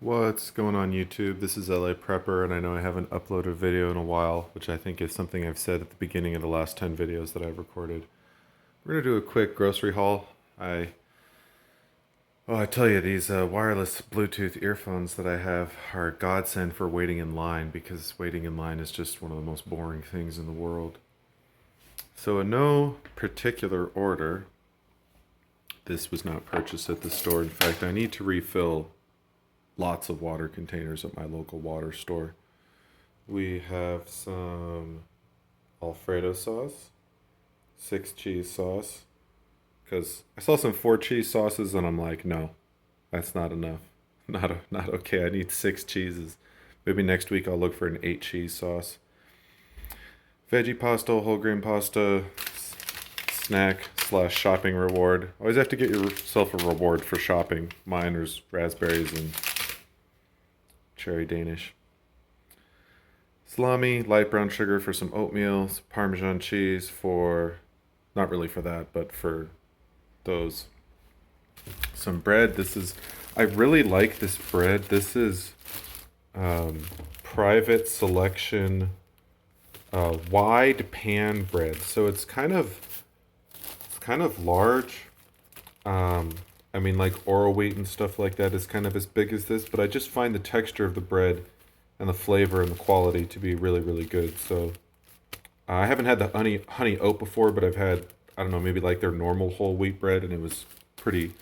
What's going on YouTube? This is LA Prepper, and I know I haven't uploaded a video in a while, which I think is something I've said at the beginning of the last 10 videos that I've recorded. We're going to do a quick grocery haul. I tell you, these wireless Bluetooth earphones that I have are a godsend for waiting in line, because waiting in line is just one of the most boring things in the world. So in no particular order, this was not purchased at the store. In fact, I need to refill lots of water containers at my local water store. We have some Alfredo sauce, 6 cheese sauce, because I saw some 4 cheese sauces and I'm like, no, that's not enough. Not okay. I need 6 cheeses. Maybe next week I'll look for an 8 cheese sauce. Veggie pasta, whole grain pasta, snack slash shopping reward. Always have to get yourself a reward for shopping. Mine is raspberries and cherry Danish. Salami, light brown sugar for some oatmeal, some Parmesan cheese for, not really for that, but for those. Some bread. I really like this bread. This is private selection wide pan bread. So it's kind of large. I mean, like oral wheat and stuff like that is kind of as big as this, but I just find the texture of the bread and the flavor and the quality to be really, really good. So I haven't had the honey oat before, but I've had, I don't know, maybe like their normal whole wheat bread, and it was pretty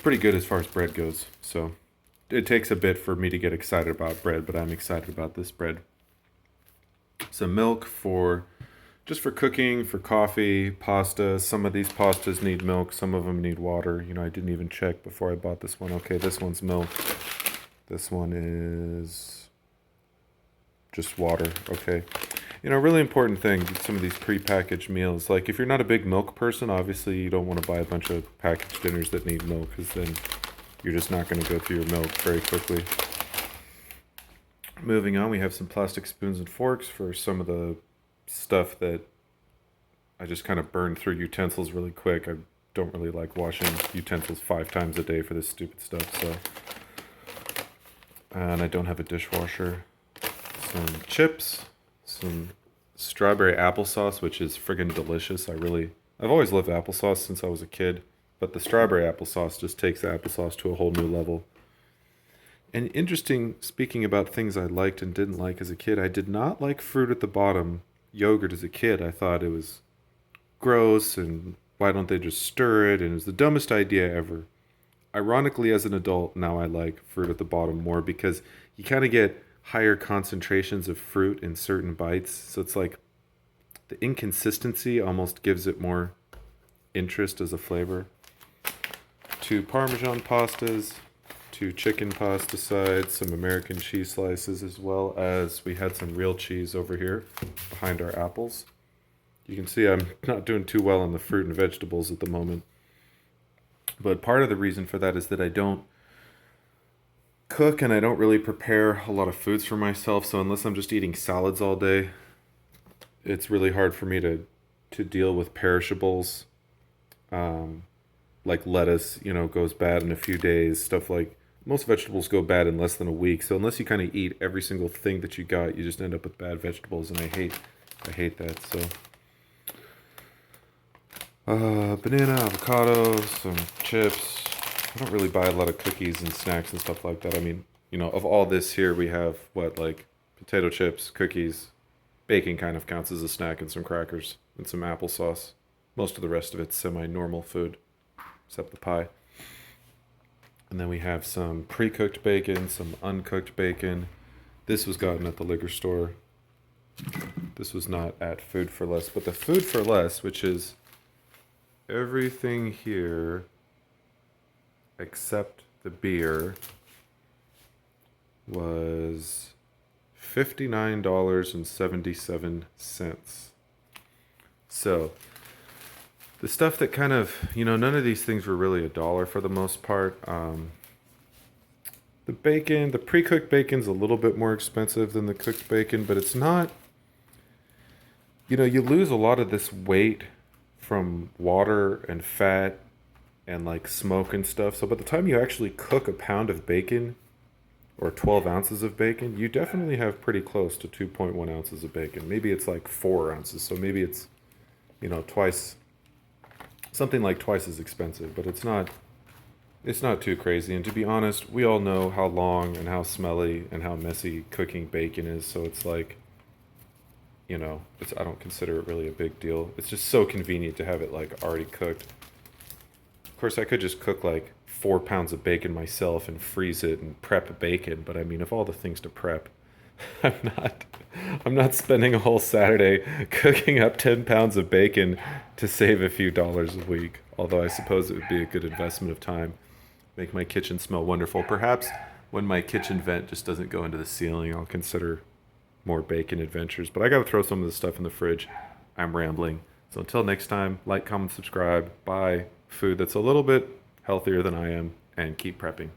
good as far as bread goes. So it takes a bit for me to get excited about bread, but I'm excited about this bread. Some milk just for cooking, for coffee, pasta. Some of these pastas need milk, some of them need water. You know, I didn't even check before I bought this one. Okay, this one's milk. This one is just water. Okay. You know, really important thing, some of these prepackaged meals. Like, if you're not a big milk person, obviously you don't want to buy a bunch of packaged dinners that need milk, because then you're just not going to go through your milk very quickly. Moving on, we have some plastic spoons and forks for some of the stuff that I just kind of burn through utensils really quick. I don't really like washing utensils 5 times a day for this stupid stuff. So, and I don't have a dishwasher. Some chips, some strawberry applesauce, which is friggin' delicious. I've always loved applesauce since I was a kid, but the strawberry applesauce just takes the applesauce to a whole new level. And interesting, speaking about things I liked and didn't like as a kid, I did not like fruit at the bottom yogurt as a kid. I thought it was gross, and why don't they just stir it? And it was the dumbest idea ever. Ironically, as an adult, now I like fruit at the bottom more, because you kind of get higher concentrations of fruit in certain bites. So it's like the inconsistency almost gives it more interest as a flavor. 2 Parmesan pastas, 2 chicken pasta sides, some American cheese slices, as well as we had some real cheese over here behind our apples. You can see I'm not doing too well on the fruit and vegetables at the moment. But part of the reason for that is that I don't cook and I don't really prepare a lot of foods for myself. So unless I'm just eating salads all day, it's really hard for me to deal with perishables. Like lettuce, goes bad in a few days. Stuff like, most vegetables go bad in less than a week. So unless you kind of eat every single thing that you got, you just end up with bad vegetables, and I hate that. So banana, avocado, some chips. I don't really buy a lot of cookies and snacks and stuff like that. I mean, of all this here, we have like potato chips, cookies, bacon kind of counts as a snack, and some crackers and some applesauce. Most of the rest of it's semi-normal food, except the pie. And then we have some pre-cooked bacon, some uncooked bacon. This was gotten at the liquor store. This was not at Food4less, but the Food4less, which is everything here except the beer, was $59.77. So the stuff that kind of, none of these things were really $1 for the most part. The bacon, the pre-cooked bacon's a little bit more expensive than the cooked bacon, but it's not, you lose a lot of this weight from water and fat and like smoke and stuff. So by the time you actually cook a pound of bacon, or 12 ounces of bacon, you definitely have pretty close to 2.1 ounces of bacon. Maybe it's like 4 ounces, so maybe it's, twice, something like twice as expensive, but it's not too crazy. And to be honest, we all know how long and how smelly and how messy cooking bacon is, so it's like, I don't consider it really a big deal. It's just so convenient to have it like already cooked. Of course, I could just cook like 4 pounds of bacon myself and freeze it and prep bacon, but I mean, of all the things to prep, I'm not I'm not spending a whole Saturday cooking up 10 pounds of bacon to save a few dollars a week. Although I suppose it would be a good investment of time. Make my kitchen smell wonderful. Perhaps when my kitchen vent just doesn't go into the ceiling, I'll consider more bacon adventures. But I gotta throw some of this stuff in the fridge. I'm rambling. So until next time, like, comment, subscribe, buy food that's a little bit healthier than I am, and keep prepping.